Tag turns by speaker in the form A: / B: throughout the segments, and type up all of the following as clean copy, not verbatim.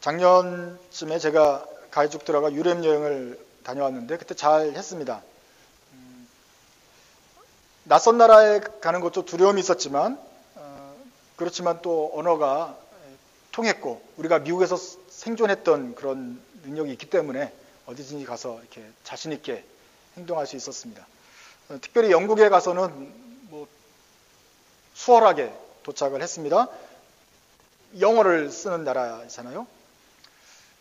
A: 작년쯤에 제가 가족들하고 유럽 여행을 다녀왔는데 그때 잘 했습니다. 낯선 나라에 가는 것도 두려움이 있었지만 그렇지만 또 언어가 통했고 우리가 미국에서 생존했던 그런 능력이 있기 때문에 어디든지 가서 이렇게 자신 있게 행동할 수 있었습니다. 특별히 영국에 가서는 수월하게 도착을 했습니다. 영어를 쓰는 나라잖아요.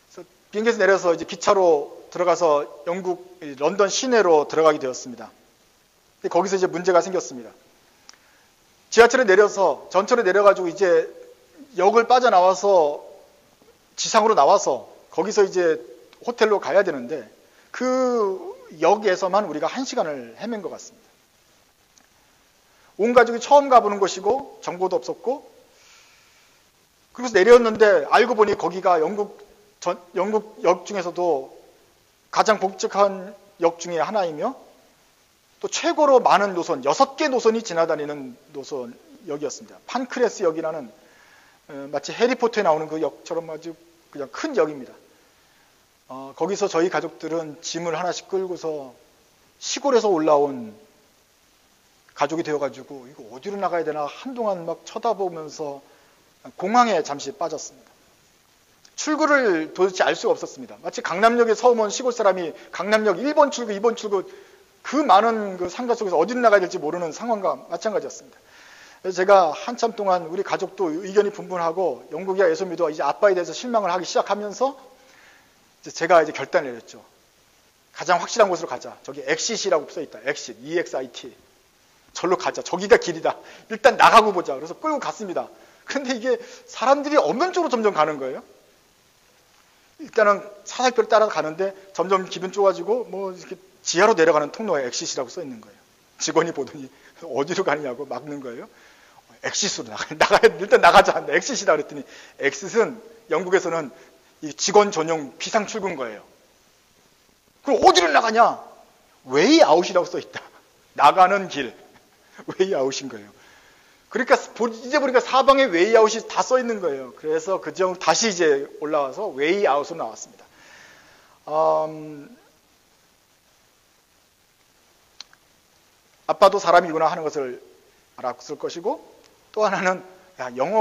A: 그래서 비행기에서 내려서 이제 기차로 들어가서 영국 런던 시내로 들어가게 되었습니다. 근데 거기서 이제 문제가 생겼습니다. 지하철에 내려서 전철에 내려가지고 이제 역을 빠져나와서 지상으로 나와서 거기서 이제 호텔로 가야 되는데 그 역에서만 우리가 1시간을 헤맨 것 같습니다. 온 가족이 처음 가보는 곳이고 정보도 없었고 그래서 내렸는데 알고 보니 거기가 영국 역 중에서도 가장 복잡한 역 중에 하나이며 또 최고로 많은 노선, 6개 노선이 지나다니는 역이었습니다. 판크레스 역이라는 마치 해리포터에 나오는 그 역처럼 아주 그냥 큰 역입니다. 거기서 저희 가족들은 짐을 하나씩 끌고서 시골에서 올라온 가족이 되어가지고 이거 어디로 나가야 되나 한동안 막 쳐다보면서 공황에 잠시 빠졌습니다. 출구를 도대체 알 수가 없었습니다. 마치 강남역에 처음 온 시골 사람이 강남역 1번 출구, 2번 출구 그 많은 그 상가 속에서 어디로 나가야 될지 모르는 상황과 마찬가지였습니다. 그래서 제가 한참 동안 우리 가족도 의견이 분분하고 영국이와 예수미도 이제 아빠에 대해서 실망을 하기 시작하면서 제가 이제 결단을 내렸죠. 가장 확실한 곳으로 가자. 저기 엑싯이라고 써있다. 엑싯, EXIT. 절로 가자. 저기가 길이다. 일단 나가고 보자. 그래서 끌고 갔습니다. 그런데 이게 사람들이 없는 쪽으로 점점 가는 거예요. 일단은 사살표를 따라 가는데 점점 기분 좋아지고 이렇게 지하로 내려가는 통로에 엑싯이라고 써 있는 거예요. 직원이 보더니 어디로 가느냐고 막는 거예요. 엑싯으로 일단 나가자. 엑싯이다 그랬더니 엑싯은 영국에서는 이 직원 전용 비상 출구인 거예요. 그럼 어디로 나가냐? 웨이 아웃이라고 써 있다. 나가는 길. 웨이 아웃인 거예요. 그러니까 이제 보니까 사방에 웨이 아웃이 다 써 있는 거예요. 그래서 그 지역으로 다시 이제 올라와서 웨이 아웃으로 나왔습니다. 아빠도 사람이구나 하는 것을 알았을 것이고 또 하나는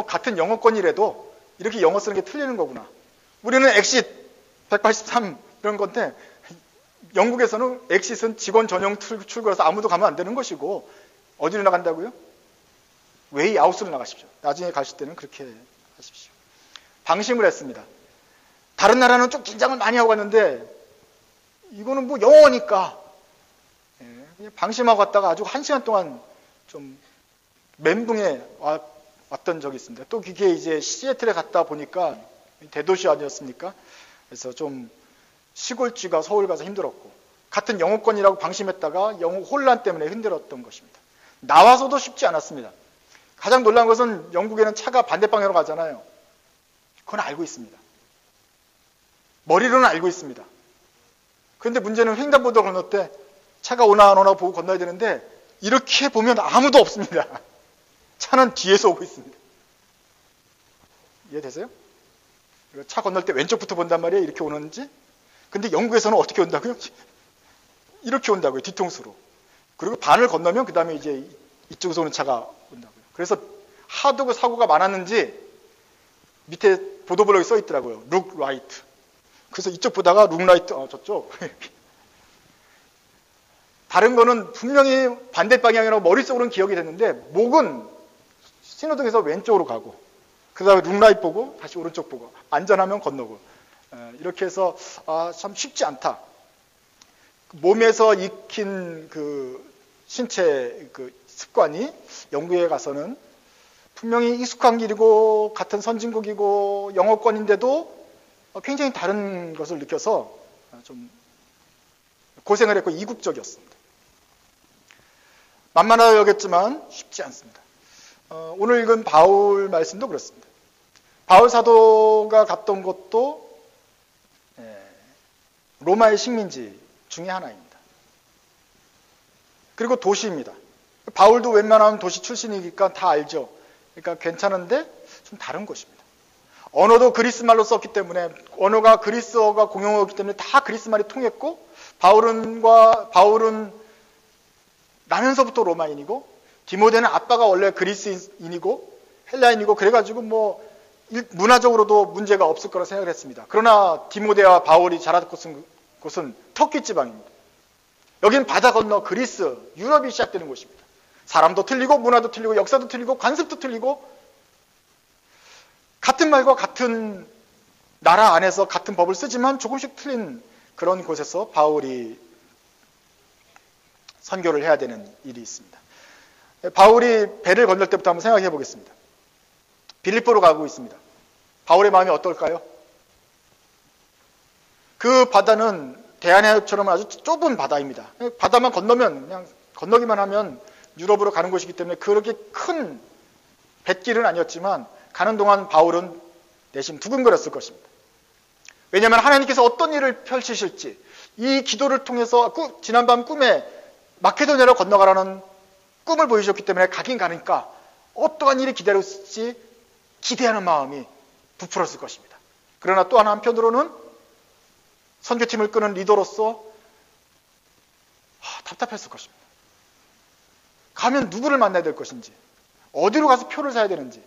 A: 같은 영어권이라도 이렇게 영어 쓰는 게 틀리는 거구나. 우리는 엑싯 183 이런 건데 영국에서는 엑싯은 직원 전용 출구라서 아무도 가면 안 되는 것이고 어디로 나간다고요? 웨이 아웃으로 나가십시오. 나중에 가실 때는 그렇게 하십시오. 방심을 했습니다. 다른 나라는 좀 긴장을 많이 하고 갔는데 이거는 영어니까 방심하고 갔다가 아주 1시간 동안 좀 멘붕에 왔던 적이 있습니다. 또 그게 이제 시애틀에 갔다 보니까 대도시 아니었습니까? 그래서 좀 시골쥐가 서울 가서 힘들었고 같은 영어권이라고 방심했다가 영어 혼란 때문에 힘들었던 것입니다. 나와서도 쉽지 않았습니다. 가장 놀라운 것은 영국에는 차가 반대 방향으로 가잖아요. 그건 알고 있습니다. 머리로는 알고 있습니다. 그런데 문제는 횡단보도를 건널 때 차가 오나 안 오나 보고 건너야 되는데 이렇게 보면 아무도 없습니다. 차는 뒤에서 오고 있습니다. 이해되세요? 차 건널 때 왼쪽부터 본단 말이에요. 이렇게 오는지. 근데 영국에서는 어떻게 온다고요? 이렇게 온다고요. 뒤통수로. 그리고 반을 건너면 그 다음에 이제 이쪽에서 오는 차가 온다고요. 그래서 하도 그 사고가 많았는지 밑에 보도블록에 써 있더라고요. Look right. 그래서 이쪽 보다가 Look right. 저쪽. 다른 거는 분명히 반대 방향이라고 머릿속으로는 기억이 됐는데 목은 신호등에서 왼쪽으로 가고 그 다음에 룩라이트 보고 다시 오른쪽 보고 안전하면 건너고 이렇게 해서 참 쉽지 않다. 몸에서 익힌 그 신체 그 습관이 영국에 가서는 분명히 익숙한 길이고 같은 선진국이고 영어권인데도 굉장히 다른 것을 느껴서 좀 고생을 했고 이국적이었습니다. 만만하다고 여겼지만 쉽지 않습니다. 오늘 읽은 바울 말씀도 그렇습니다. 바울 사도가 갔던 곳도 로마의 식민지 중에 하나입니다. 그리고 도시입니다. 바울도 웬만하면 도시 출신이니까 다 알죠. 그러니까 괜찮은데 좀 다른 곳입니다. 언어도 그리스 말로 썼기 때문에 언어가 그리스어가 공용어였기 때문에 다 그리스 말이 통했고 바울은 나면서부터 로마인이고 디모데는 아빠가 원래 그리스인이고 헬라인이고 그래가지고 문화적으로도 문제가 없을 거라 생각을 했습니다. 그러나 디모데와 바울이 자랐던 곳은 터키 지방입니다. 여기는 바다 건너 그리스, 유럽이 시작되는 곳입니다. 사람도 틀리고 문화도 틀리고 역사도 틀리고 관습도 틀리고 같은 말과 같은 나라 안에서 같은 법을 쓰지만 조금씩 틀린 그런 곳에서 바울이 선교를 해야 되는 일이 있습니다. 바울이 배를 건널 때부터 한번 생각해 보겠습니다. 빌립보로 가고 있습니다. 바울의 마음이 어떨까요? 그 바다는 대한해협처럼 아주 좁은 바다입니다. 바다만 건너면 그냥 건너기만 하면 유럽으로 가는 곳이기 때문에 그렇게 큰 뱃길은 아니었지만 가는 동안 바울은 내심 두근거렸을 것입니다. 왜냐하면 하나님께서 어떤 일을 펼치실지 이 기도를 통해서 지난밤 꿈에 마케도니아로 건너가라는 꿈을 보여주셨기 때문에 가긴 가니까 어떠한 일이 기다렸을지 기대하는 마음이 부풀었을 것입니다. 그러나 또 한편으로는 선교팀을 끄는 리더로서 답답했을 것입니다. 가면 누구를 만나야 될 것인지, 어디로 가서 표를 사야 되는지,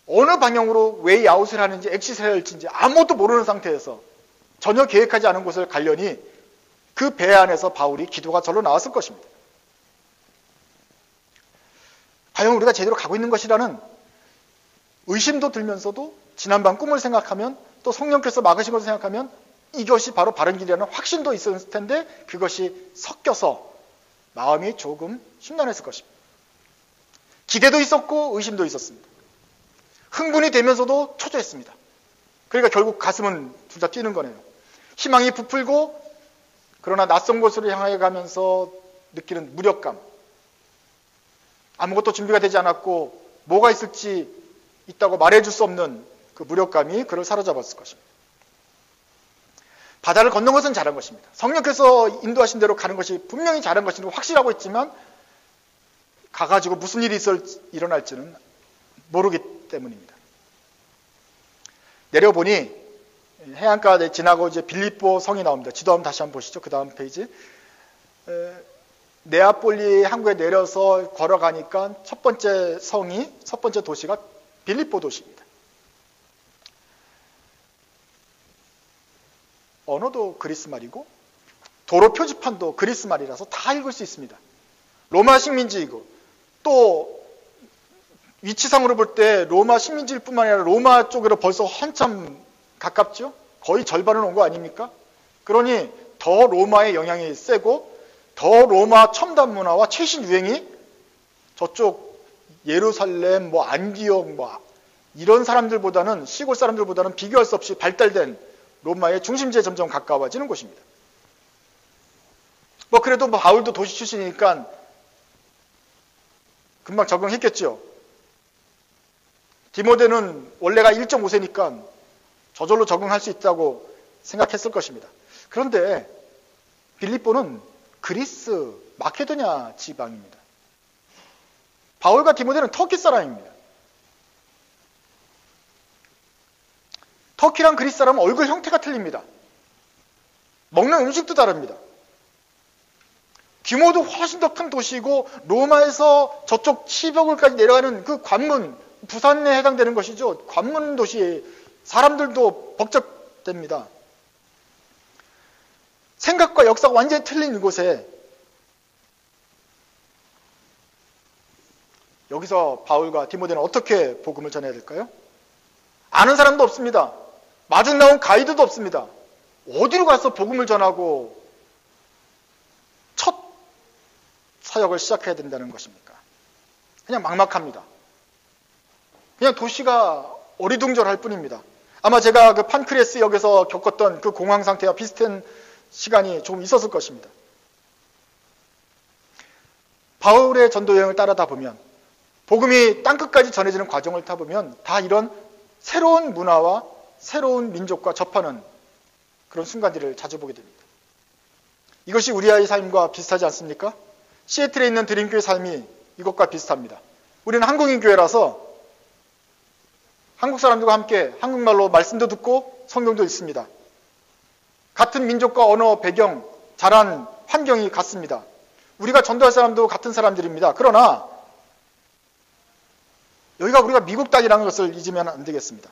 A: 어느 방향으로 웨이 아웃을 하는지 엑시트를 해야 할지 아무것도 모르는 상태에서 전혀 계획하지 않은 곳을 가려니 그 배 안에서 바울이 기도가 절로 나왔을 것입니다. 과연 우리가 제대로 가고 있는 것이라는 의심도 들면서도 지난밤 꿈을 생각하면 또 성령께서 막으신 것을 생각하면 이것이 바로 바른 길이라는 확신도 있었을 텐데 그것이 섞여서 마음이 조금 심란했을 것입니다. 기대도 있었고 의심도 있었습니다. 흥분이 되면서도 초조했습니다. 그러니까 결국 가슴은 둘 다 뛰는 거네요. 희망이 부풀고 그러나 낯선 곳으로 향해 가면서 느끼는 무력감. 아무것도 준비가 되지 않았고 뭐가 있다고 말해줄 수 없는 그 무력감이 그를 사로잡았을 것입니다. 바다를 건넌 것은 잘한 것입니다. 성령께서 인도하신 대로 가는 것이 분명히 잘한 것인 걸 확실하고 있지만 가가지고 무슨 일이 일어날지는 모르기 때문입니다. 내려보니 해안가에 지나고 이제 빌립보 성이 나옵니다. 지도 한번 다시 한번 보시죠. 그 다음 페이지. 네아폴리 항구에 내려서 걸어가니까 첫 번째 도시가 빌립보 도시입니다. 언어도 그리스 말이고 도로 표지판도 그리스 말이라서 다 읽을 수 있습니다. 로마 식민지이고 또 위치상으로 볼 때 로마 식민지일 뿐만 아니라 로마 쪽으로 벌써 한참 가깝죠? 거의 절반은 온 거 아닙니까? 그러니 더 로마의 영향이 세고 더 로마 첨단 문화와 최신 유행이 저쪽 예루살렘, 안디옥, 이런 사람들보다는 시골 사람들보다는 비교할 수 없이 발달된 로마의 중심지에 점점 가까워지는 곳입니다. 그래도 바울도 도시 출신이니까 금방 적응했겠죠. 디모데는 원래가 1.5세니까 저절로 적응할 수 있다고 생각했을 것입니다. 그런데 빌립보는 그리스, 마케도니아 지방입니다. 바울과 디모데는 터키 사람입니다. 터키랑 그리스 사람은 얼굴 형태가 틀립니다. 먹는 음식도 다릅니다. 규모도 훨씬 더 큰 도시이고 로마에서 저쪽 시벽을까지 내려가는 그 관문, 부산에 해당되는 것이죠. 관문 도시, 사람들도 복잡됩니다. 생각과 역사가 완전히 틀린 이곳에 여기서 바울과 디모데는 어떻게 복음을 전해야 될까요? 아는 사람도 없습니다. 마중 나온 가이드도 없습니다. 어디로 가서 복음을 전하고 첫 사역을 시작해야 된다는 것입니까? 그냥 막막합니다. 그냥 도시가 어리둥절할 뿐입니다. 아마 제가 그 판크레스 역에서 겪었던 그 공황 상태와 비슷한 시간이 조금 있었을 것입니다. 바울의 전도 여행을 따라다 보면 복음이 땅끝까지 전해지는 과정을 타보면 다 이런 새로운 문화와 새로운 민족과 접하는 그런 순간들을 자주 보게 됩니다. 이것이 우리의 삶과 비슷하지 않습니까? 시애틀에 있는 드림교회 삶이 이것과 비슷합니다. 우리는 한국인 교회라서 한국 사람들과 함께 한국말로 말씀도 듣고 성경도 읽습니다. 같은 민족과 언어, 배경, 자란 환경이 같습니다. 우리가 전도할 사람도 같은 사람들입니다. 그러나 여기가 우리가 미국 땅이라는 것을 잊으면 안 되겠습니다.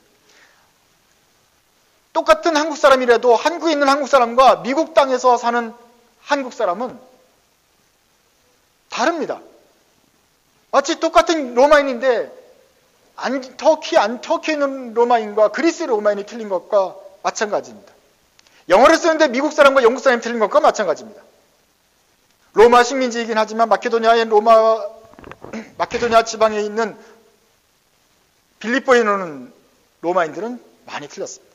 A: 똑같은 한국 사람이라도 한국에 있는 한국 사람과 미국 땅에서 사는 한국 사람은 다릅니다. 마치 똑같은 로마인인데 터키에 있는 로마인과 그리스 로마인이 틀린 것과 마찬가지입니다. 영어를 쓰는데 미국 사람과 영국 사람이 틀린 것과 마찬가지입니다. 로마 식민지이긴 하지만 마케도니아 지방에 있는 빌립보에 있는 로마인들은 많이 틀렸습니다.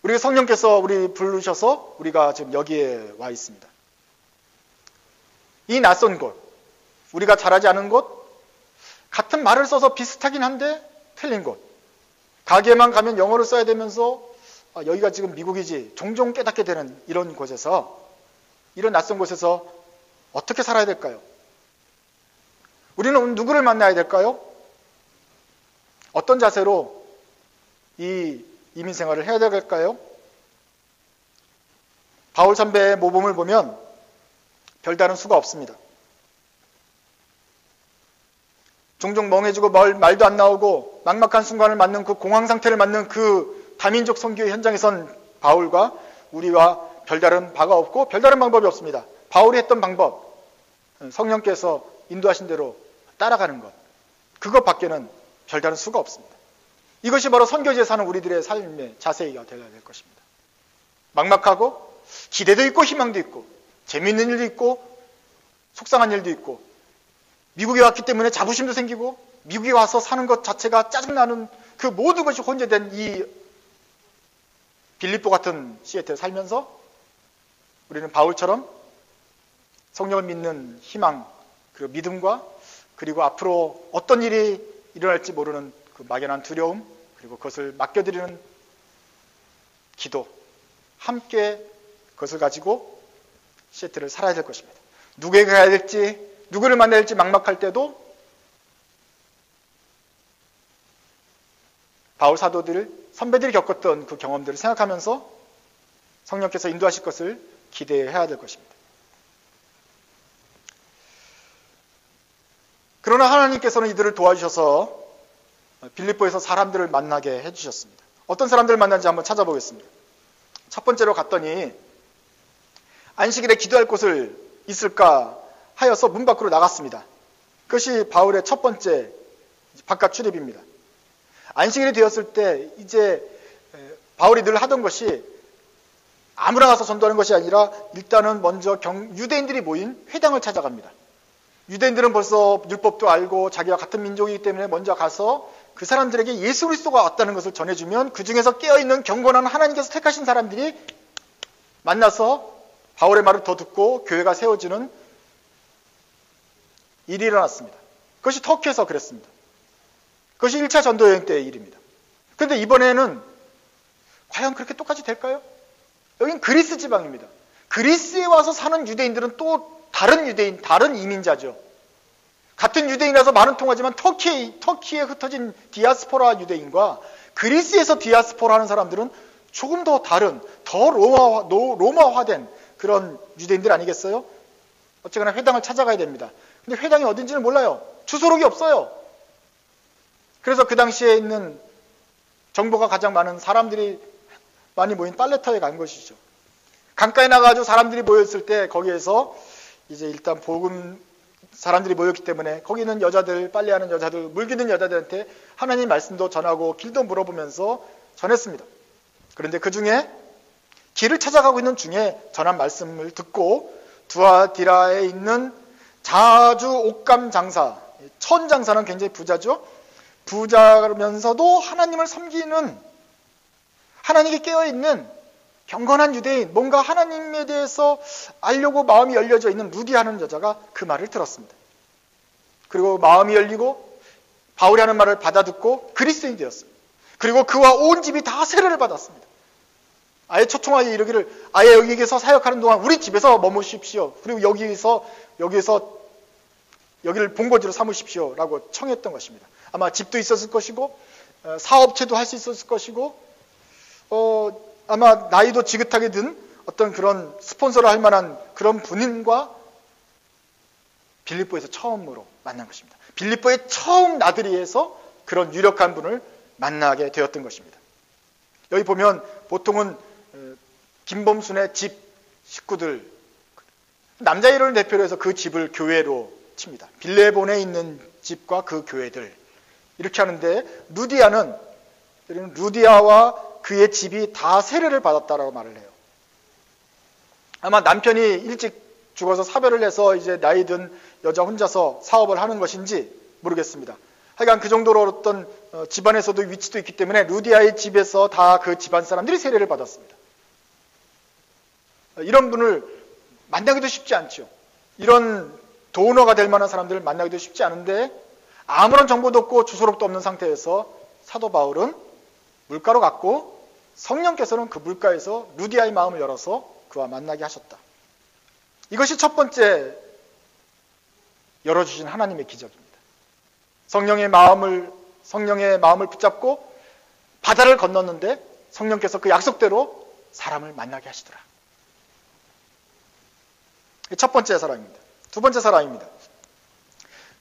A: 우리가 성령께서 우리 부르셔서 우리가 지금 여기에 와 있습니다. 이 낯선 곳, 우리가 잘하지 않은 곳, 같은 말을 써서 비슷하긴 한데 틀린 곳, 가게만 가면 영어를 써야 되면서 여기가 지금 미국이지 종종 깨닫게 되는 이런 곳에서, 이런 낯선 곳에서 어떻게 살아야 될까요? 우리는 누구를 만나야 될까요? 어떤 자세로 이 이민 생활을 해야 될까요? 바울 선배의 모범을 보면 별다른 수가 없습니다. 종종 멍해지고 말도 안 나오고 막막한 순간을 맞는 그 공황 상태를 맞는 그 다민족 선교의 현장에선 바울과 우리와 별다른 바가 없고 별다른 방법이 없습니다. 바울이 했던 방법, 성령께서 인도하신 대로 따라가는 것, 그것밖에는 별다른 수가 없습니다. 이것이 바로 선교지에 사는 우리들의 삶의 자세가 되어야 될 것입니다. 막막하고 기대도 있고 희망도 있고 재미있는 일도 있고 속상한 일도 있고 미국에 왔기 때문에 자부심도 생기고 미국에 와서 사는 것 자체가 짜증나는 그 모든 것이 혼재된 이 빌립보 같은 시애틀에 살면서 우리는 바울처럼 성령을 믿는 희망, 그리고 믿음과 그리고 앞으로 어떤 일이 일어날지 모르는 그 막연한 두려움, 그리고 그것을 맡겨드리는 기도, 함께 그것을 가지고 시애틀을 살아야 될 것입니다. 누구에게 가야 될지, 누구를 만나야 될지 막막할 때도 바울 선배들이 겪었던 그 경험들을 생각하면서 성령께서 인도하실 것을 기대해야 될 것입니다. 그러나 하나님께서는 이들을 도와주셔서 빌립보에서 사람들을 만나게 해주셨습니다. 어떤 사람들을 만났는지 한번 찾아보겠습니다. 첫 번째로 갔더니 안식일에 기도할 곳을 있을까 하여서 문 밖으로 나갔습니다. 그것이 바울의 첫 번째 바깥 출입입니다. 안식일이 되었을 때 이제 바울이 늘 하던 것이 아무나 가서 전도하는 것이 아니라 일단은 먼저 유대인들이 모인 회당을 찾아갑니다. 유대인들은 벌써 율법도 알고 자기와 같은 민족이기 때문에 먼저 가서 그 사람들에게 예수 그리스도가 왔다는 것을 전해주면 그 중에서 깨어있는 경건한 하나님께서 택하신 사람들이 만나서 바울의 말을 더 듣고 교회가 세워지는 일이 일어났습니다. 그것이 터키에서 그랬습니다. 그것이 1차 전도여행 때의 일입니다. 그런데 이번에는 과연 그렇게 똑같이 될까요? 여긴 그리스 지방입니다. 그리스에 와서 사는 유대인들은 또 다른 유대인, 다른 이민자죠. 같은 유대인이라서 말은 통하지만 터키에 흩어진 디아스포라 유대인과 그리스에서 디아스포라 하는 사람들은 조금 더 다른, 더 로마화된 그런 유대인들 아니겠어요? 어쨌거나 회당을 찾아가야 됩니다. 근데 회당이 어딘지는 몰라요. 주소록이 없어요. 그래서 그 당시에 있는 정보가 가장 많은 사람들이 많이 모인 빨레타에 간 것이죠. 강가에 나가가지고 사람들이 모였을 때 거기에서 이제 일단 복음 사람들이 모였기 때문에 거기 있는 여자들, 빨래하는 여자들, 물 기는 여자들한테 하나님 말씀도 전하고 길도 물어보면서 전했습니다. 그런데 그 중에 길을 찾아가고 있는 중에 전한 말씀을 듣고 두아디라에 있는 자주 옥감 장사, 천 장사는 굉장히 부자죠. 부자면서도 하나님을 섬기는, 하나님께 깨어있는 경건한 유대인, 뭔가 하나님에 대해서 알려고 마음이 열려져 있는 루디하는 여자가 그 말을 들었습니다. 그리고 마음이 열리고 바울이 하는 말을 받아듣고 그리스도인이 되었습니다. 그리고 그와 온 집이 다 세례를 받았습니다. 아예 초청하게 이르기를, 아예 여기에서 사역하는 동안 우리 집에서 머무십시오. 그리고 여기서 여기를 본거지로 삼으십시오 라고 청했던 것입니다. 아마 집도 있었을 것이고 사업체도 할 수 있었을 것이고 아마 나이도 지긋하게 든 어떤 그런 스폰서를 할 만한 그런 분인과 빌립보에서 처음으로 만난 것입니다. 빌립보의 처음 나들이에서 그런 유력한 분을 만나게 되었던 것입니다. 여기 보면 보통은 김범순의 집 식구들, 남자애를 대표로 해서 그 집을 교회로 칩니다. 빌레본에 있는 집과 그 교회들 이렇게 하는데, 루디아와 그의 집이 다 세례를 받았다라고 말을 해요. 아마 남편이 일찍 죽어서 사별을 해서 이제 나이 든 여자 혼자서 사업을 하는 것인지 모르겠습니다. 하여간 그 정도로 어떤 집안에서도 위치도 있기 때문에 루디아의 집에서 다 그 집안 사람들이 세례를 받았습니다. 이런 분을 만나기도 쉽지 않죠. 이런 도너가 될 만한 사람들을 만나기도 쉽지 않은데, 아무런 정보도 없고 주소록도 없는 상태에서 사도 바울은 물가로 갔고, 성령께서는 그 물가에서 루디아의 마음을 열어서 그와 만나게 하셨다. 이것이 첫 번째 열어주신 하나님의 기적입니다. 성령의 마음을 붙잡고 바다를 건넜는데 성령께서 그 약속대로 사람을 만나게 하시더라. 첫 번째 사람입니다. 두 번째 사람입니다.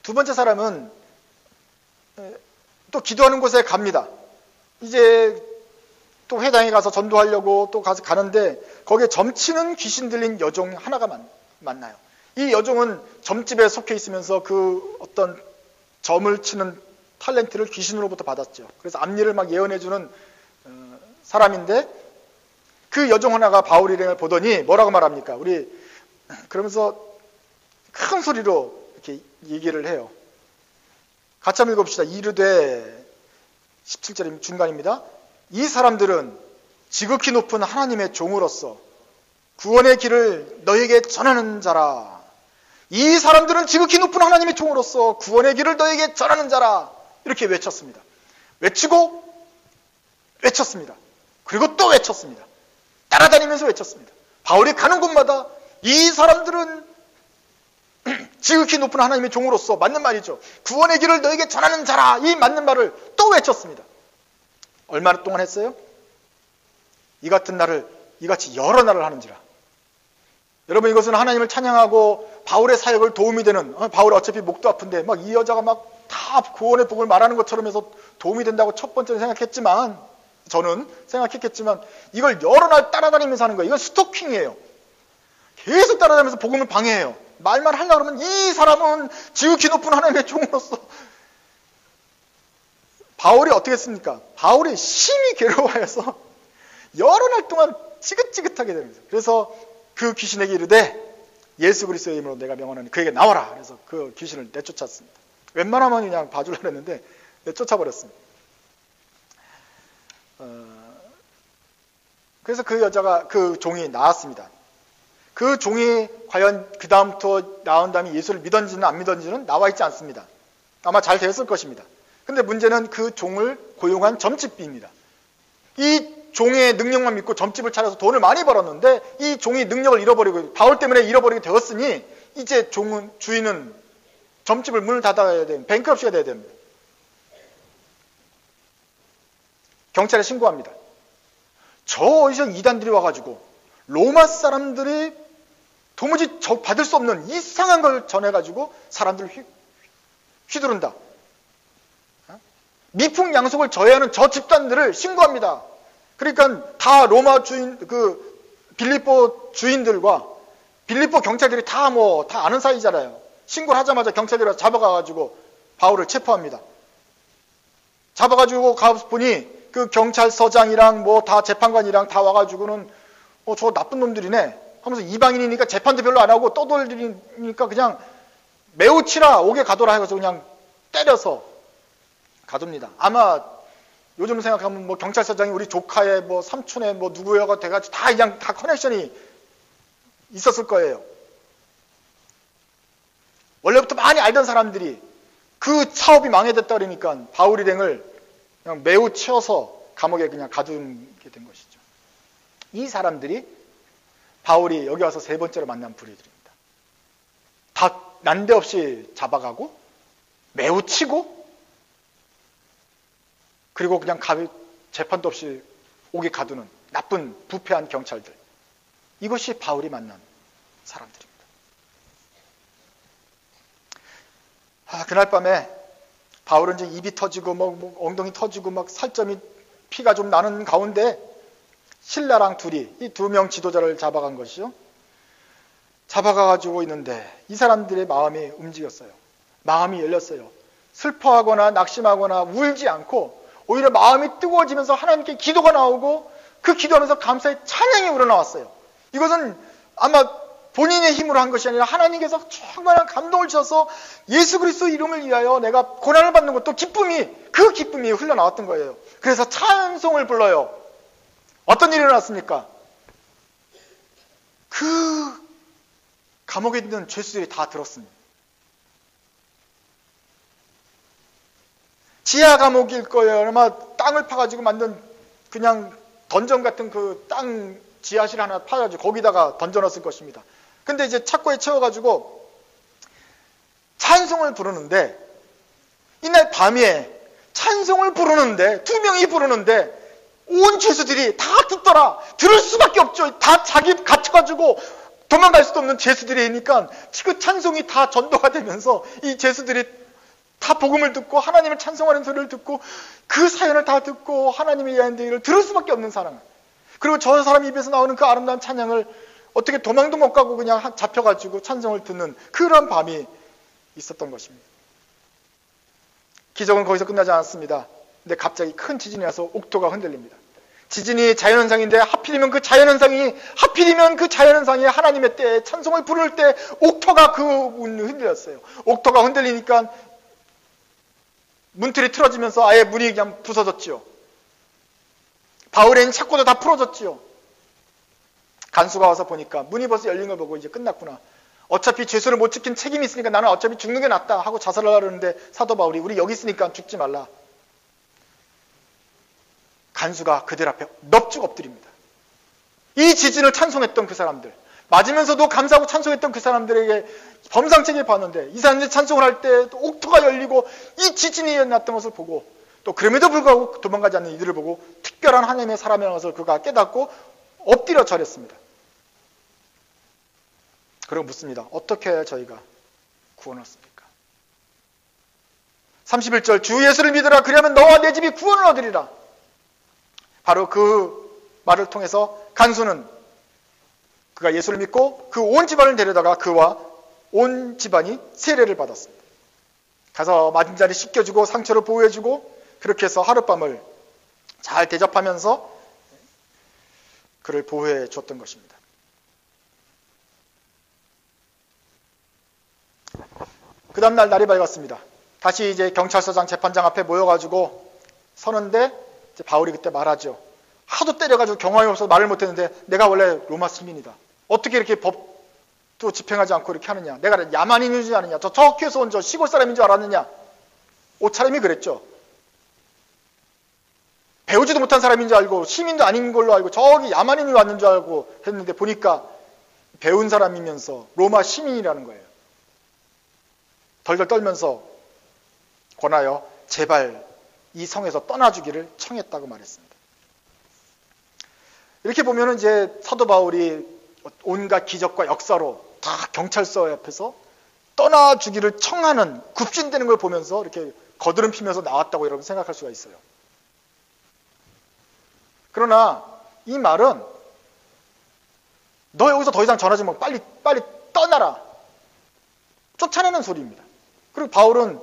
A: 두 번째 사람은 또 기도하는 곳에 갑니다. 이제 또 회당에 가서 전도하려고 또 가는데 거기에 점치는 귀신 들린 여종 하나가 만나요. 이 여종은 점집에 속해 있으면서 그 어떤 점을 치는 탤런트를 귀신으로부터 받았죠. 그래서 앞일을 막 예언해주는 사람인데, 그 여종 하나가 바울 일행을 보더니 뭐라고 말합니까? 그러면서 큰 소리로 이렇게 얘기를 해요. 같이 한번 읽어봅시다. 이르되 17절 중간입니다. 이 사람들은 지극히 높은 하나님의 종으로서 구원의 길을 너에게 전하는 자라. 이 사람들은 지극히 높은 하나님의 종으로서 구원의 길을 너에게 전하는 자라. 이렇게 외쳤습니다. 외치고 외쳤습니다. 그리고 또 외쳤습니다. 따라다니면서 외쳤습니다. 바울이 가는 곳마다 이 사람들은 지극히 높은 하나님의 종으로서, 맞는 말이죠, 구원의 길을 너에게 전하는 자라, 이 맞는 말을 또 외쳤습니다. 얼마나 동안 했어요? 이 같은 날을 이같이 여러 날을 하는지라. 여러분, 이것은 하나님을 찬양하고 바울의 사역을 도움이 되는, 바울 어차피 목도 아픈데 막 이 여자가 막 다 구원의 복을 말하는 것처럼 해서 도움이 된다고 첫 번째는 저는 생각했겠지만 이걸 여러 날 따라다니면서 하는 거예요. 이건 스토킹이에요. 계속 따라다니면서 복음을 방해해요. 말만 하려고 하면 이 사람은 지극히 높은 하나님의 종으로서. 바울이 어떻게 했습니까? 바울이 심히 괴로워해서 여러 날 동안 지긋지긋하게 되는 거죠. 그래서 그 귀신에게 이르되 예수 그리스도의 이름으로 내가 명하노니 그에게 나와라. 그래서 그 귀신을 내쫓았습니다. 웬만하면 그냥 봐주려고 했는데 내쫓아버렸습니다. 그래서 그 종이 나았습니다. 그 종이 과연 그 다음부터 나온 다음에 예수를 믿었는지는 안 믿었는지는 나와 있지 않습니다. 아마 잘 되었을 것입니다. 근데 문제는 그 종을 고용한 점집비입니다. 이 종의 능력만 믿고 점집을 차려서 돈을 많이 벌었는데 이 종이 능력을 잃어버리고 바울 때문에 잃어버리게 되었으니 이제 주인은 점집을 문을 닫아야 되는 뱅크럽시가 돼야 됩니다. 경찰에 신고합니다. 저 어디서 이단들이 와가지고 로마 사람들이 도무지 받을 수 없는 이상한 걸 전해가지고 사람들을 휘두른다. 미풍양속을 저해하는 저 집단들을 신고합니다. 그러니까 다 로마 빌립보 주인들과 빌립보 경찰들이 다 아는 사이잖아요. 신고를 하자마자 경찰들이 잡아가가지고 바울을 체포합니다. 잡아가지고 가보니 그 경찰서장이랑 다 재판관이랑 다 와가지고는 저 나쁜 놈들이네 하면서 이방인이니까 재판도 별로 안 하고 떠돌리니까 그냥 매우 치라 오게 가둬라 해서 그냥 때려서 가둡니다. 아마 요즘 생각하면 경찰서장이 우리 조카의 삼촌의 누구여가 돼가지고 다 커넥션이 있었을 거예요. 원래부터 많이 알던 사람들이 그 사업이 망해졌다 그러니까 바울 일행을 그냥 매우 치어서 감옥에 그냥 가두게 된 것이죠. 이 사람들이 바울이 여기 와서 세 번째로 만난 불의들입니다. 다 난데없이 잡아가고 매우 치고 그리고 그냥 재판도 없이 옥에 가두는 나쁜 부패한 경찰들. 이것이 바울이 만난 사람들입니다. 그날 밤에 바울은 이제 입이 터지고 엉덩이 터지고 막 살점이 피가 좀 나는 가운데 신라랑 둘이 이 2명 지도자를 잡아간 것이죠. 잡아가지고 있는데 이 사람들의 마음이 움직였어요. 마음이 열렸어요. 슬퍼하거나 낙심하거나 울지 않고 오히려 마음이 뜨거워지면서 하나님께 기도가 나오고 그 기도하면서 감사의 찬양이 우러나왔어요. 이것은 아마 본인의 힘으로 한 것이 아니라 하나님께서 정말 감동을 주셔서 예수 그리스도 이름을 위하여 내가 고난을 받는 것도 그 기쁨이 흘러나왔던 거예요. 그래서 찬송을 불러요. 어떤 일이 일어났습니까? 그 감옥에 있는 죄수들이 다 들었습니다. 지하 감옥일 거예요. 아마 땅을 파가지고 만든 그냥 던전 같은 그 땅 지하실 하나 파가지고 거기다가 던져놨을 것입니다. 근데 이제 착고에 채워가지고 찬송을 부르는데 이날 밤에 찬송을 부르는데 2명이 부르는데 온 죄수들이 다 듣더라. 들을 수밖에 없죠. 다 자기 갇혀가지고 도망갈 수도 없는 죄수들이니까 그 찬송이 다 전도가 되면서 이 죄수들이 다 복음을 듣고 하나님을 찬송하는 소리를 듣고 그 사연을 다 듣고 하나님의 이야기를 들을 수밖에 없는 사람. 그리고 저 사람 입에서 나오는 그 아름다운 찬양을 어떻게 도망도 못 가고 그냥 잡혀가지고 찬송을 듣는 그런 밤이 있었던 것입니다. 기적은 거기서 끝나지 않았습니다. 근데 갑자기 큰 지진이 와서 옥토가 흔들립니다. 지진이 자연현상인데 하필이면 그 자연현상이 하나님의 때에 찬송을 부를 때 옥토가 흔들렸어요. 옥토가 흔들리니까 문틀이 틀어지면서 아예 문이 그냥 부서졌지요. 바울의 있는 착고도 다 풀어졌지요. 간수가 와서 보니까 문이 벌써 열린 걸 보고 이제 끝났구나. 어차피 죄수를 못 지킨 책임이 있으니까 나는 어차피 죽는 게 낫다 하고 자살을 하려는데 사도 바울이 우리 여기 있으니까 죽지 말라. 간수가 그들 앞에 넙죽 엎드립니다. 이 지진을 찬송했던 그 사람들, 맞으면서도 감사하고 찬송했던 그 사람들에게 범상치게 봤는데 이 사람들이 찬송을 할 때 옥토가 열리고 이 지진이 일어났던 것을 보고 또 그럼에도 불구하고 도망가지 않는 이들을 보고 특별한 하나님의 사람이라는 것을 그가 깨닫고 엎드려 절했습니다. 그리고 묻습니다. 어떻게 해야 저희가 구원을 얻습니까? 31절 주 예수를 믿으라. 그리하면 너와 내 집이 구원을 얻으리라. 바로 그 말을 통해서 간수는 그가 예수를 믿고 그 온 집안을 데려다가 그와 온 집안이 세례를 받았습니다. 가서 맞은 자리 씻겨주고 상처를 보호해주고 그렇게 해서 하룻밤을 잘 대접하면서 그를 보호해 줬던 것입니다. 그 다음날 날이 밝았습니다. 다시 이제 경찰서장 재판장 앞에 모여가지고 서는데 이제 바울이 그때 말하죠. 하도 때려가지고 경황이 없어서 말을 못했는데 내가 원래 로마 시민이다. 어떻게 이렇게 법도 집행하지 않고 이렇게 하느냐. 내가 야만인인 줄 아느냐. 저 터키에서 온 저 시골 사람인 줄 알았느냐. 옷차림이 그랬죠. 배우지도 못한 사람인 줄 알고 시민도 아닌 걸로 알고 저기 야만인이 왔는 줄 알고 했는데 보니까 배운 사람이면서 로마 시민이라는 거예요. 덜덜 떨면서 권하여 제발 이 성에서 떠나주기를 청했다고 말했습니다. 이렇게 보면은 이제 사도 바울이 온갖 기적과 역사로 다 경찰서 옆에서 떠나주기를 청하는 굽신대는 걸 보면서 이렇게 거드름 피면서 나왔다고 여러분 생각할 수가 있어요. 그러나 이 말은 너 여기서 더 이상 전하지 마. 빨리 떠나라. 쫓아내는 소리입니다. 그리고 바울은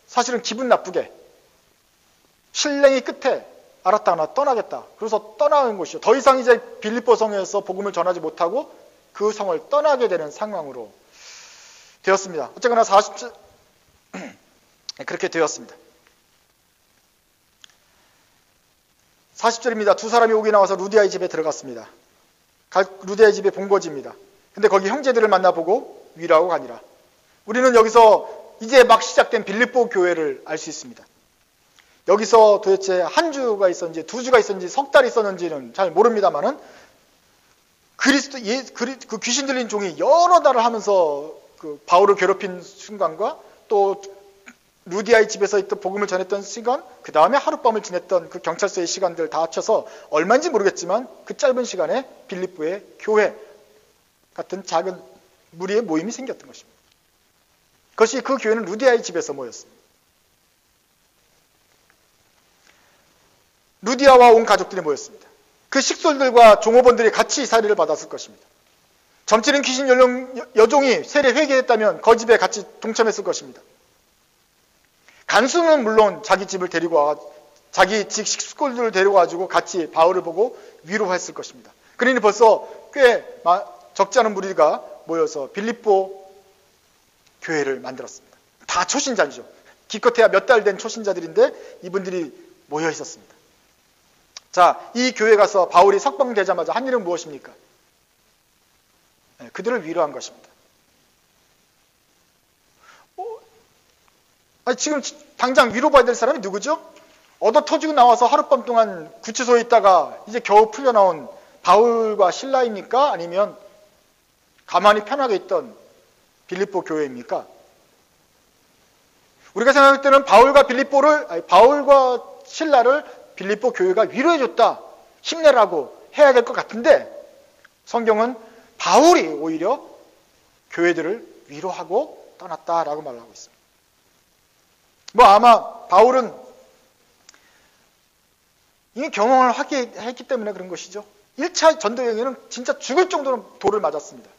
A: 사실은 기분 나쁘게 신랭이 끝에 알았다 나 떠나겠다. 그래서 떠나는 것이죠. 더 이상 이제 빌립보 성에서 복음을 전하지 못하고 그 성을 떠나게 되는 상황으로 되었습니다. 어쨌거나 40절 그렇게 되었습니다. 40절입니다. 두 사람이 오기 나와서 루디아의 집에 들어갔습니다. 루디아의 집에 본거지입니다. 근데 거기 형제들을 만나보고 위로하고 가니라. 우리는 여기서 이제 막 시작된 빌립보 교회를 알 수 있습니다. 여기서 도대체 한 주가 있었는지 두 주가 있었는지 석 달이 있었는지는 잘 모릅니다만은 그 귀신 들린 종이 여러 달을 하면서 그 바울을 괴롭힌 순간과 또 루디아의 집에서 있던 복음을 전했던 시간, 그 다음에 하룻밤을 지냈던 그 경찰서의 시간들 다 합쳐서 얼마인지 모르겠지만 그 짧은 시간에 빌립보의 교회 같은 작은 무리의 모임이 생겼던 것입니다. 그것이 그 교회는 루디아의 집에서 모였습니다. 루디아와 온 가족들이 모였습니다. 그 식솔들과 종업원들이 같이 사례를 받았을 것입니다. 점치는 귀신 여종이 세례 회개했다면 그 집에 같이 동참했을 것입니다. 간수는 물론 자기 집을 데리고 와 자기 집 식솔들을 데려가지고 같이 바울을 보고 위로했을 것입니다. 그러니 벌써 꽤 적지 않은 무리가 모여서 빌립보 교회를 만들었습니다. 다 초신자죠. 기껏해야 몇 달 된 초신자들인데 이분들이 모여 있었습니다. 자, 이 교회 가서 바울이 석방되자마자 한 일은 무엇입니까? 그들을 위로한 것입니다. 지금 당장 위로받아야 될 사람이 누구죠? 얻어 터지고 나와서 하룻밤 동안 구치소에 있다가 이제 겨우 풀려나온 바울과 실라입니까? 아니면 가만히 편하게 있던 빌립보 교회입니까? 우리가 생각할 때는 바울과 실라를 빌립보 교회가 위로해줬다, 힘내라고 해야 될 것 같은데 성경은 바울이 오히려 교회들을 위로하고 떠났다라고 말하고 있습니다. 아마 바울은 이 경험을 했기 때문에 그런 것이죠. 1차 전도 여행에는 진짜 죽을 정도로 돌을 맞았습니다.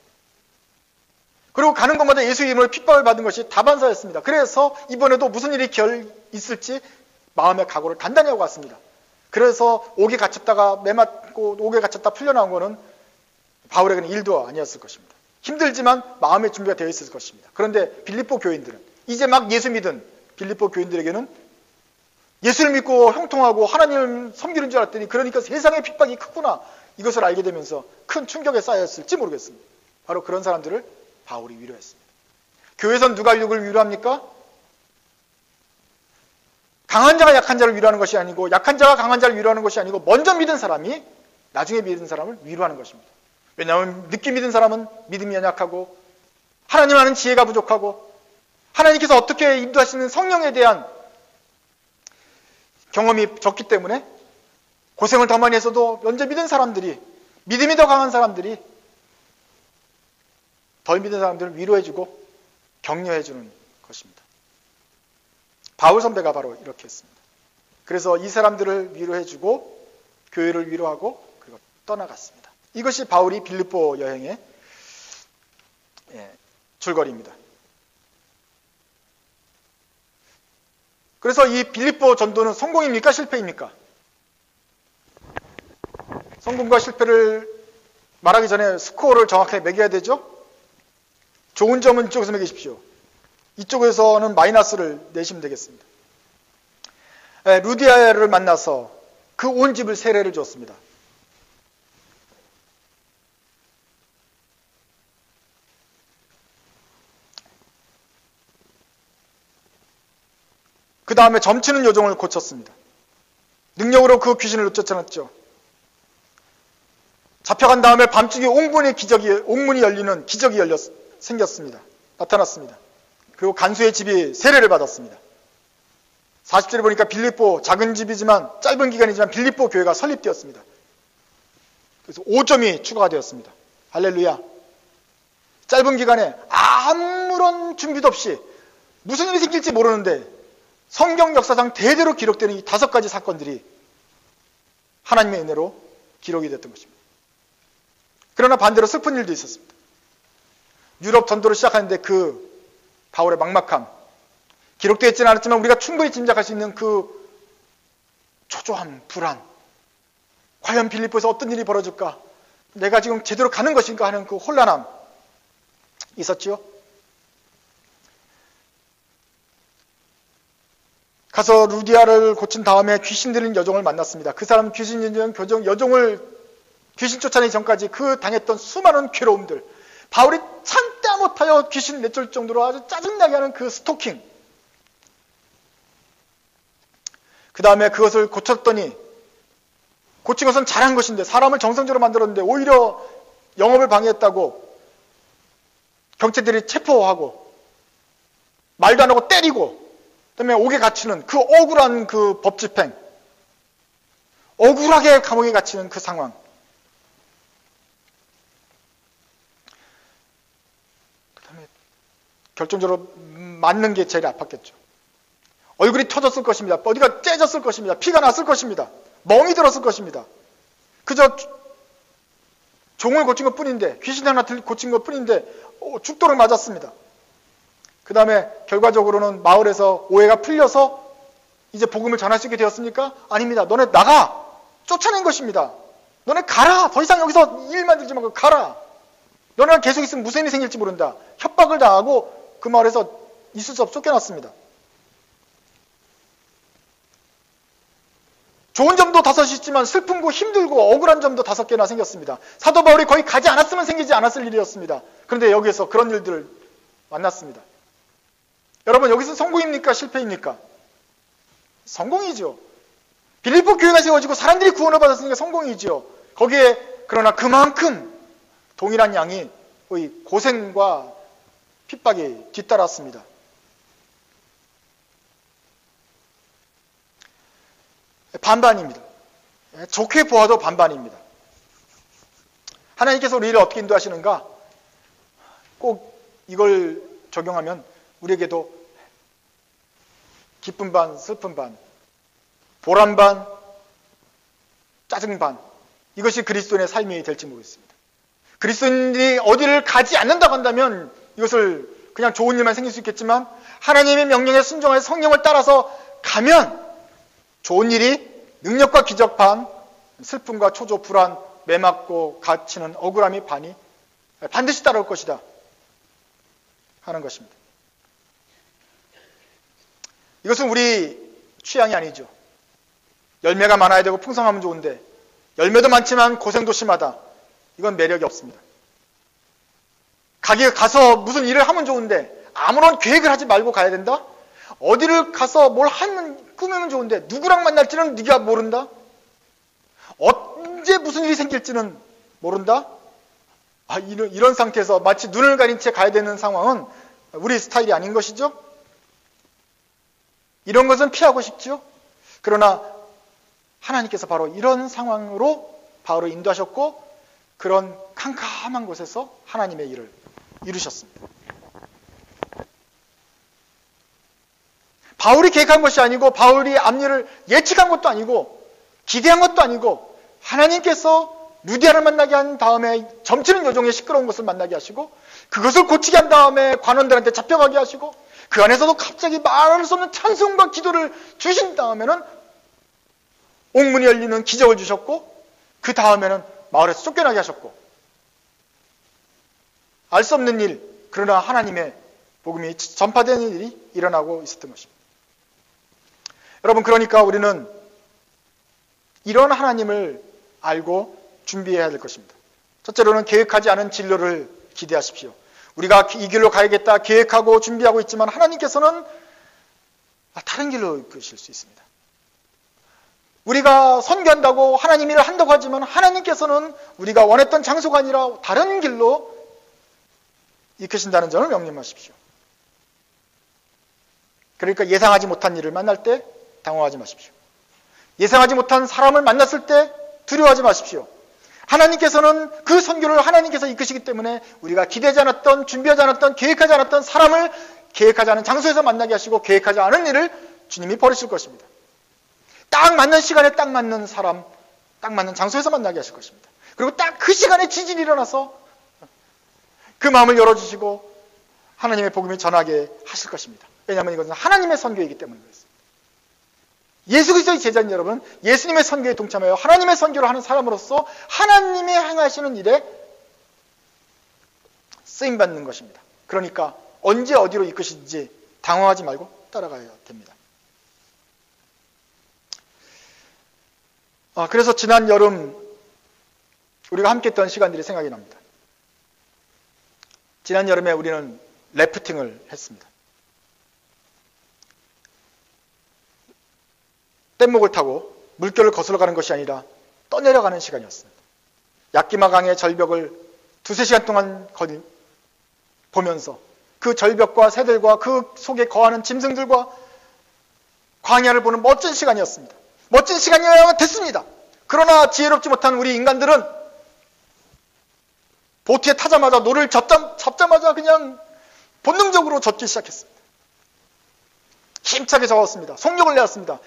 A: 그리고 가는 곳마다 예수 이름으로 핍박을 받은 것이 다반사였습니다. 그래서 이번에도 무슨 일이 있을지 마음의 각오를 단단히 하고 갔습니다. 그래서 옥에 갇혔다가 매맞고 옥에 갇혔다 풀려나온 것은 바울에게는 일도 아니었을 것입니다. 힘들지만 마음의 준비가 되어 있을 것입니다. 그런데 빌립보 교인들은 이제 막 예수 믿은 빌립보 교인들에게는 예수를 믿고 형통하고 하나님을 섬기는 줄 알았더니 그러니까 세상의 핍박이 크구나, 이것을 알게 되면서 큰 충격에 쌓였을지 모르겠습니다. 바로 그런 사람들을 바울이 위로했습니다. 교회에선 누가 누구를 위로합니까? 강한 자가 약한 자를 위로하는 것이 아니고 약한 자가 강한 자를 위로하는 것이 아니고 먼저 믿은 사람이 나중에 믿은 사람을 위로하는 것입니다. 왜냐하면 늦게 믿은 사람은 믿음이 연약하고 하나님 아는 지혜가 부족하고 하나님께서 어떻게 인도하시는 성령에 대한 경험이 적기 때문에 고생을 더 많이 했어도 먼저 믿은 사람들이, 믿음이 더 강한 사람들이 덜 믿은 사람들을 위로해주고 격려해주는 것입니다. 바울 선배가 바로 이렇게 했습니다. 그래서 이 사람들을 위로해주고 교회를 위로하고 그리고 떠나갔습니다. 이것이 바울이 빌립보 여행의 줄거리입니다. 그래서 이 빌립보 전도는 성공입니까? 실패입니까? 성공과 실패를 말하기 전에 스코어를 정확하게 매겨야 되죠? 좋은 점은 이쪽에서 매기십시오. 이쪽에서는 마이너스를 내시면 되겠습니다. 루디아를 만나서 그 온 집을 세례를 줬습니다. 그 다음에 점치는 여종을 고쳤습니다. 능력으로 그 귀신을 쫓아냈죠. 잡혀간 다음에 밤중에 옥문이 열리는 기적이 생겼습니다. 나타났습니다. 그리고 간수의 집이 세례를 받았습니다. 40절에 보니까 빌립보, 작은 집이지만 짧은 기간이지만 빌립보 교회가 설립되었습니다. 그래서 5점이 추가가 되었습니다. 할렐루야. 짧은 기간에 아무런 준비도 없이 무슨 일이 생길지 모르는데 성경 역사상 대대로 기록되는 이 5가지 사건들이 하나님의 은혜로 기록이 됐던 것입니다. 그러나 반대로 슬픈 일도 있었습니다. 유럽 전도를 시작하는데 그 바울의 막막함, 기록되어 있지는 않았지만 우리가 충분히 짐작할 수 있는 그 초조함, 불안, 과연 빌립보에서 어떤 일이 벌어질까? 내가 지금 제대로 가는 것인가 하는 그 혼란함 있었지요. 가서 루디아를 고친 다음에 귀신 들린 여종을 만났습니다. 그 사람은 귀신 들린 여종을 귀신 쫓아내기 전까지 그 당했던 수많은 괴로움들, 바울이 참다 못하여 귀신 내쫓을 정도로 아주 짜증나게 하는 그 스토킹, 그 다음에 그것을 고쳤더니 고친 것은 잘한 것인데 사람을 정상적으로 만들었는데 오히려 영업을 방해했다고 경찰들이 체포하고 말도 안 하고 때리고 그다음에 옥에 갇히는 그 억울한 그 법 집행, 억울하게 감옥에 갇히는 그 상황. 그다음에 결정적으로 맞는 게 제일 아팠겠죠. 얼굴이 터졌을 것입니다. 어디가 째졌을 것입니다. 피가 났을 것입니다. 멍이 들었을 것입니다. 그저 종을 고친 것 뿐인데, 귀신 하나 고친 것 뿐인데 죽도록 맞았습니다. 그 다음에 결과적으로는 마을에서 오해가 풀려서 이제 복음을 전할 수 있게 되었습니까? 아닙니다. 너네 나가! 쫓아낸 것입니다. 너네 가라! 더 이상 여기서 일 만들지 말고 가라! 너네가 계속 있으면 무슨 일이 생길지 모른다. 협박을 당하고 그 마을에서 있을 수 없이 쫓겨났습니다. 좋은 점도 5이 있지만 슬픔고 힘들고 억울한 점도 5개나 생겼습니다. 사도 바울이 거의 가지 않았으면 생기지 않았을 일이었습니다. 그런데 여기에서 그런 일들을 만났습니다. 여러분, 여기서 성공입니까? 실패입니까? 성공이죠. 빌립보 교회가 세워지고 사람들이 구원을 받았으니까 성공이죠. 거기에 그러나 그만큼 동일한 양의 고생과 핍박이 뒤따랐습니다. 반반입니다. 좋게 보아도 반반입니다. 하나님께서 우리를 어떻게 인도하시는가? 꼭 이걸 적용하면 우리에게도 기쁨 반, 슬픔 반, 보람 반, 짜증 반, 이것이 그리스도인의 삶이 될지 모르겠습니다. 그리스도인이 어디를 가지 않는다고 한다면 이것을 그냥 좋은 일만 생길 수 있겠지만 하나님의 명령에 순종하여 성령을 따라서 가면 좋은 일이 능력과 기적 반, 슬픔과 초조, 불안, 매맞고 갇히는 억울함이 반이 반드시 따라올 것이다 하는 것입니다. 이것은 우리 취향이 아니죠. 열매가 많아야 되고 풍성하면 좋은데 열매도 많지만 고생도 심하다. 이건 매력이 없습니다. 가서 무슨 일을 하면 좋은데 아무런 계획을 하지 말고 가야 된다? 어디를 가서 뭘 하면 꾸미면 좋은데 누구랑 만날지는 네가 모른다? 언제 무슨 일이 생길지는 모른다? 이런 상태에서 마치 눈을 가린 채 가야 되는 상황은 우리 스타일이 아닌 것이죠? 이런 것은 피하고 싶죠? 그러나 하나님께서 바로 이런 상황으로 바울을 인도하셨고 그런 캄캄한 곳에서 하나님의 일을 이루셨습니다. 바울이 계획한 것이 아니고 바울이 앞일을 예측한 것도 아니고 기대한 것도 아니고 하나님께서 루디아를 만나게 한 다음에 점치는 요정의 시끄러운 것을 만나게 하시고 그것을 고치게 한 다음에 관원들한테 잡혀가게 하시고 그 안에서도 갑자기 말할 수 없는 찬송과 기도를 주신 다음에는 옥문이 열리는 기적을 주셨고 그 다음에는 마을에서 쫓겨나게 하셨고 알 수 없는 일, 그러나 하나님의 복음이 전파되는 일이 일어나고 있었던 것입니다. 여러분, 그러니까 우리는 이런 하나님을 알고 준비해야 될 것입니다. 첫째로는 계획하지 않은 진로를 기대하십시오. 우리가 이 길로 가야겠다 계획하고 준비하고 있지만 하나님께서는 다른 길로 이끄실 수 있습니다. 우리가 선교한다고 하나님 일을 한다고 하지만 하나님께서는 우리가 원했던 장소가 아니라 다른 길로 이끄신다는 점을 명심하십시오. 그러니까 예상하지 못한 일을 만날 때 당황하지 마십시오. 예상하지 못한 사람을 만났을 때 두려워하지 마십시오. 하나님께서는 그 선교를 하나님께서 이끄시기 때문에 우리가 기대하지 않았던, 준비하지 않았던, 계획하지 않았던 사람을 계획하지 않은 장소에서 만나게 하시고 계획하지 않은 일을 주님이 버리실 것입니다. 딱 맞는 시간에 딱 맞는 사람, 딱 맞는 장소에서 만나게 하실 것입니다. 그리고 딱 그 시간에 지진이 일어나서 그 마음을 열어주시고 하나님의 복음을 전하게 하실 것입니다. 왜냐하면 이것은 하나님의 선교이기 때문에 그렇습니다. 예수 그리스도의 제자인 여러분, 예수님의 선교에 동참하여 하나님의 선교를 하는 사람으로서 하나님이 행하시는 일에 쓰임받는 것입니다. 그러니까 언제 어디로 이끄시는지 당황하지 말고 따라가야 됩니다. 그래서 지난 여름 우리가 함께 했던 시간들이 생각이 납니다. 지난 여름에 우리는 래프팅을 했습니다. 뗏목을 타고 물결을 거슬러 가는 것이 아니라 떠내려가는 시간이었습니다. 야끼마 강의 절벽을 2-3시간 동안 보면서 그 절벽과 새들과 그 속에 거하는 짐승들과 광야를 보는 멋진 시간이었습니다. 멋진 시간이어야만 됐습니다. 그러나 지혜롭지 못한 우리 인간들은 보트에 타자마자 노를 잡자마자 그냥 본능적으로 젓기 시작했습니다. 힘차게 저었습니다. 속력을 내었습니다.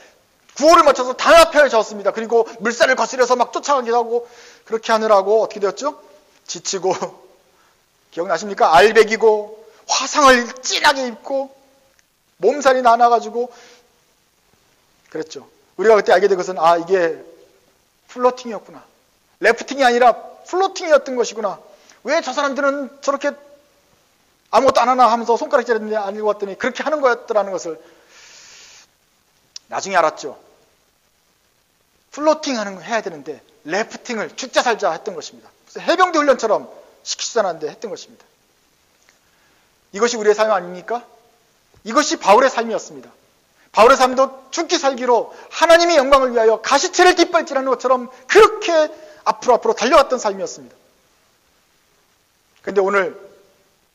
A: 구호를 맞춰서 단합편에 저었습니다. 그리고 물살을 거스려서 막 쫓아가기도 하고, 그렇게 하느라고 어떻게 되었죠? 지치고, 기억나십니까? 알배기고 화상을 진하게 입고 몸살이 나가지고 그랬죠. 우리가 그때 알게 된 것은 이게 플로팅이었구나. 래프팅이 아니라 플로팅이었던 것이구나. 왜 저 사람들은 저렇게 아무것도 안 하나 하면서 손가락질했는데 알고 봤더니 그렇게 하는 거였더라는 것을 나중에 알았죠. 플로팅 하는 거 해야 되는데 래프팅을 죽자 살자 했던 것입니다. 그래서 해병대 훈련처럼 시키지도 않았는데 했던 것입니다. 이것이 우리의 삶 아닙니까? 이것이 바울의 삶이었습니다. 바울의 삶도 죽기 살기로 하나님의 영광을 위하여 가시체를 뒷발질하는 것처럼 그렇게 앞으로 달려갔던 삶이었습니다. 그런데 오늘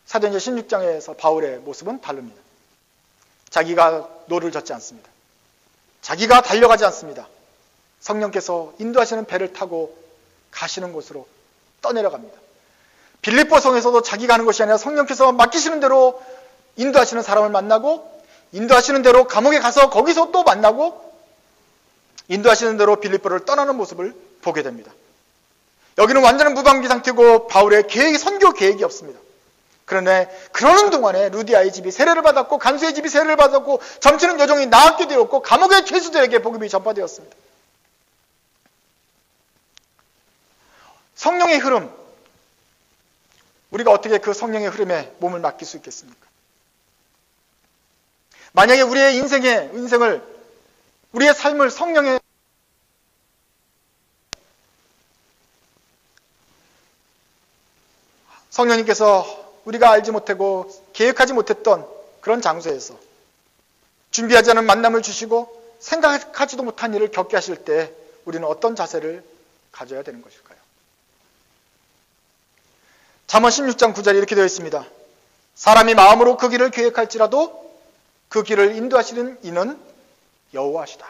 A: 사도행전 16장에서 바울의 모습은 다릅니다. 자기가 노를 젓지 않습니다. 자기가 달려가지 않습니다. 성령께서 인도하시는 배를 타고 가시는 곳으로 떠내려갑니다. 빌립보 성에서도 자기가 하는 것이 아니라 성령께서 맡기시는 대로 인도하시는 사람을 만나고, 인도하시는 대로 감옥에 가서 거기서 또 만나고, 인도하시는 대로 빌립보를 떠나는 모습을 보게 됩니다. 여기는 완전한 무방비 상태고 바울의 선교 계획이 없습니다. 그러네 그러는 동안에 루디아의 집이 세례를 받았고, 간수의 집이 세례를 받았고, 점치는 여종이 나았게 되었고, 감옥의 죄수들에게 복음이 전파되었습니다. 성령의 흐름, 우리가 어떻게 그 성령의 흐름에 몸을 맡길 수 있겠습니까? 만약에 우리의 인생을, 우리의 삶을 성령의 성령님께서 우리가 알지 못하고 계획하지 못했던 그런 장소에서 준비하지 않은 만남을 주시고 생각하지도 못한 일을 겪게 하실 때 우리는 어떤 자세를 가져야 되는 것일까요? 잠언 16장 9절에 이렇게 되어 있습니다. 사람이 마음으로 그 길을 계획할지라도 그 길을 인도하시는 이는 여호와시다.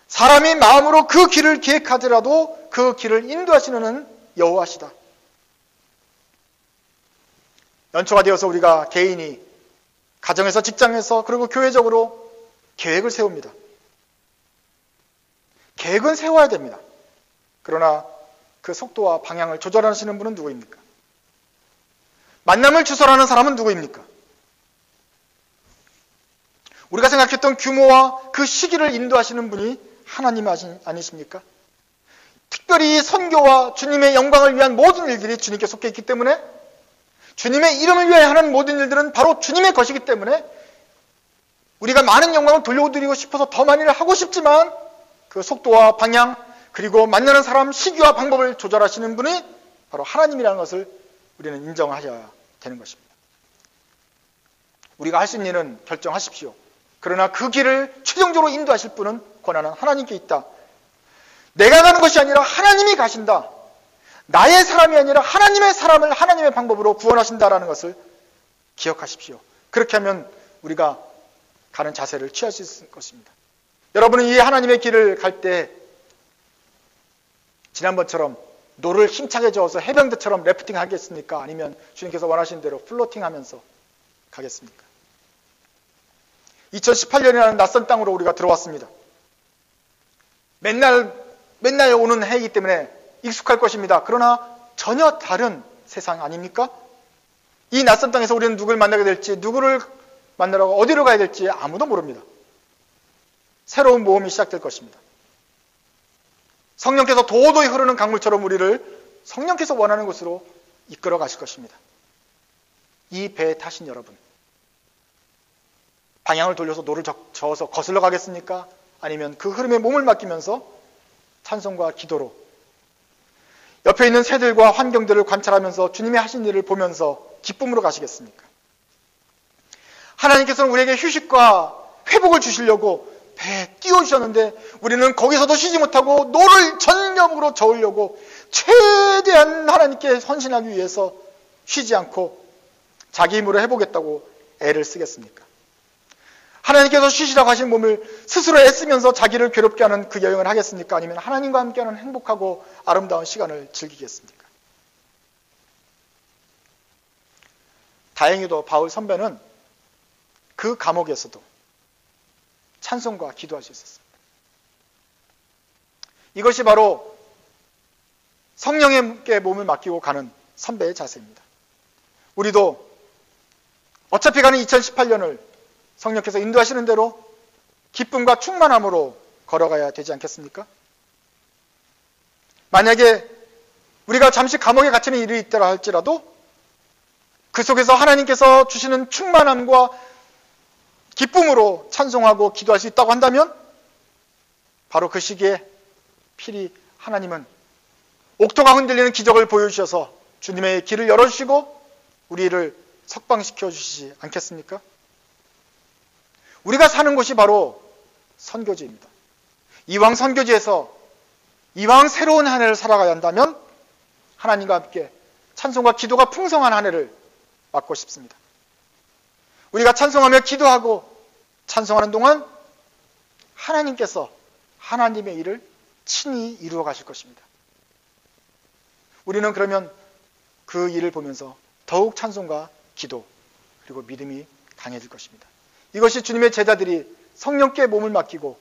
A: 사람이 마음으로 그 길을 계획하더라도 그 길을 인도하시는 이는 여호와시다. 연초가 되어서 우리가 개인이 가정에서, 직장에서, 그리고 교회적으로 계획을 세웁니다. 계획은 세워야 됩니다. 그러나 그 속도와 방향을 조절하시는 분은 누구입니까? 만남을 주선하는 사람은 누구입니까? 우리가 생각했던 규모와 그 시기를 인도하시는 분이 하나님 아니십니까? 특별히 선교와 주님의 영광을 위한 모든 일들이 주님께 속해 있기 때문에, 주님의 이름을 위하여 하는 모든 일들은 바로 주님의 것이기 때문에 우리가 많은 영광을 돌려드리고 싶어서 더 많이 하고 싶지만 그 속도와 방향, 그리고 만나는 사람 시기와 방법을 조절하시는 분이 바로 하나님이라는 것을 우리는 인정하셔야 되는 것입니다. 우리가 할 수 있는 일은 결정하십시오. 그러나 그 길을 최종적으로 인도하실 분은 권한은 하나님께 있다. 내가 가는 것이 아니라 하나님이 가신다. 나의 사람이 아니라 하나님의 사람을 하나님의 방법으로 구원하신다라는 것을 기억하십시오. 그렇게 하면 우리가 가는 자세를 취할 수 있을 것입니다. 여러분은 이 하나님의 길을 갈 때 지난번처럼 노를 힘차게 저어서 해병대처럼 래프팅 하겠습니까? 아니면 주님께서 원하시는 대로 플로팅 하면서 가겠습니까? 2018년이라는 낯선 땅으로 우리가 들어왔습니다. 맨날 오는 해이기 때문에 익숙할 것입니다. 그러나 전혀 다른 세상 아닙니까? 이 낯선 땅에서 우리는 누구를 만나게 될지, 누구를 만나러 어디로 가야 될지 아무도 모릅니다. 새로운 모험이 시작될 것입니다. 성령께서 도도히 흐르는 강물처럼 우리를 성령께서 원하는 곳으로 이끌어 가실 것입니다. 이 배에 타신 여러분, 방향을 돌려서 노를 저어서 거슬러 가겠습니까? 아니면 그 흐름에 몸을 맡기면서 찬송과 기도로 옆에 있는 새들과 환경들을 관찰하면서 주님이 하신 일을 보면서 기쁨으로 가시겠습니까? 하나님께서는 우리에게 휴식과 회복을 주시려고 배에 띄워주셨는데 우리는 거기서도 쉬지 못하고 노를 전념으로 저으려고 최대한 하나님께 헌신하기 위해서 쉬지 않고 자기 힘으로 해보겠다고 애를 쓰겠습니까? 하나님께서 쉬시라고 하신 몸을 스스로 애쓰면서 자기를 괴롭게 하는 그 여행을 하겠습니까? 아니면 하나님과 함께하는 행복하고 아름다운 시간을 즐기겠습니까? 다행히도 바울 선배는 그 감옥에서도 찬송과 기도할 수 있었습니다. 이것이 바로 성령에게 몸을 맡기고 가는 선배의 자세입니다. 우리도 어차피 가는 2018년을 성령께서 인도하시는 대로 기쁨과 충만함으로 걸어가야 되지 않겠습니까? 만약에 우리가 잠시 감옥에 갇히는 일이 있더라 할지라도 그 속에서 하나님께서 주시는 충만함과 기쁨으로 찬송하고 기도할 수 있다고 한다면 바로 그 시기에 필히 하나님은 옥토가 흔들리는 기적을 보여주셔서 주님의 길을 열어주시고 우리를 석방시켜 주시지 않겠습니까? 우리가 사는 곳이 바로 선교지입니다. 이왕 선교지에서 이왕 새로운 한 해를 살아가야 한다면 하나님과 함께 찬송과 기도가 풍성한 한 해를 맞고 싶습니다. 우리가 찬송하며 기도하고 찬송하는 동안 하나님께서 하나님의 일을 친히 이루어 가실 것입니다. 우리는 그러면 그 일을 보면서 더욱 찬송과 기도 그리고 믿음이 강해질 것입니다. 이것이 주님의 제자들이 성령께 몸을 맡기고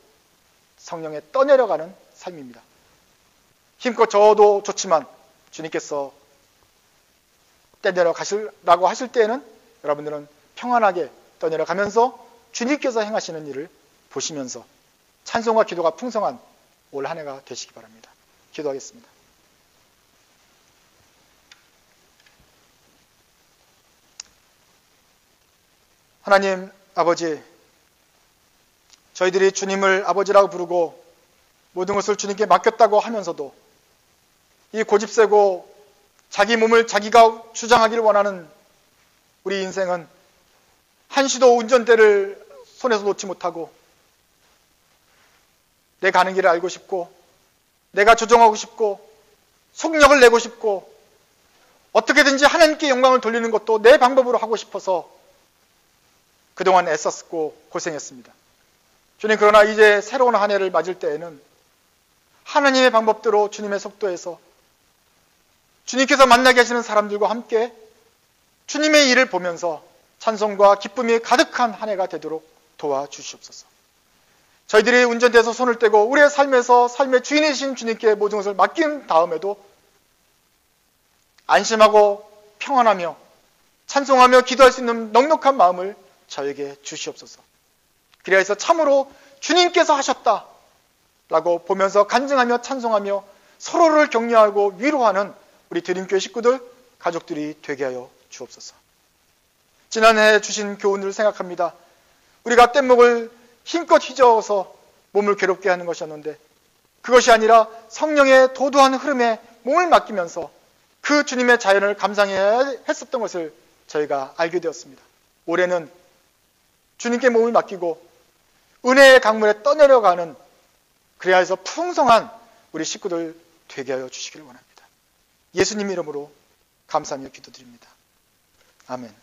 A: 성령에 떠내려가는 삶입니다. 힘껏 저어도 좋지만 주님께서 떠내려 가시라고 하실 때에는 여러분들은 평안하게 떠내려가면서 주님께서 행하시는 일을 보시면서 찬송과 기도가 풍성한 올 한 해가 되시기 바랍니다. 기도하겠습니다. 하나님 아버지, 저희들이 주님을 아버지라고 부르고 모든 것을 주님께 맡겼다고 하면서도 이 고집세고 자기 몸을 자기가 주장하기를 원하는 우리 인생은 한시도 운전대를 손에서 놓지 못하고 내 가는 길을 알고 싶고 내가 조정하고 싶고 속력을 내고 싶고 어떻게든지 하나님께 영광을 돌리는 것도 내 방법으로 하고 싶어서 그동안 애썼고 고생했습니다. 주님, 그러나 이제 새로운 한 해를 맞을 때에는 하나님의 방법대로 주님의 속도에서 주님께서 만나게 하시는 사람들과 함께 주님의 일을 보면서 찬송과 기쁨이 가득한 한 해가 되도록 도와주시옵소서. 저희들이 운전대에서 손을 떼고 우리의 삶에서 삶의 주인이신 주님께 모든 것을 맡긴 다음에도 안심하고 평안하며 찬송하며 기도할 수 있는 넉넉한 마음을 저에게 주시옵소서. 그래서 참으로 주님께서 하셨다 라고 보면서 간증하며 찬송하며 서로를 격려하고 위로하는 우리 드림교회 식구들, 가족들이 되게 하여 주옵소서. 지난해 주신 교훈을 생각합니다. 우리가 뗏목을 힘껏 휘저어서 몸을 괴롭게 하는 것이었는데 그것이 아니라 성령의 도도한 흐름에 몸을 맡기면서 그 주님의 자연을 감상해야 했었던 것을 저희가 알게 되었습니다. 올해는 주님께 몸을 맡기고 은혜의 강물에 떠내려가는 그래야 해서 풍성한 우리 식구들 되게 하여 주시기를 원합니다. 예수님 이름으로 감사하며 기도드립니다. 아멘.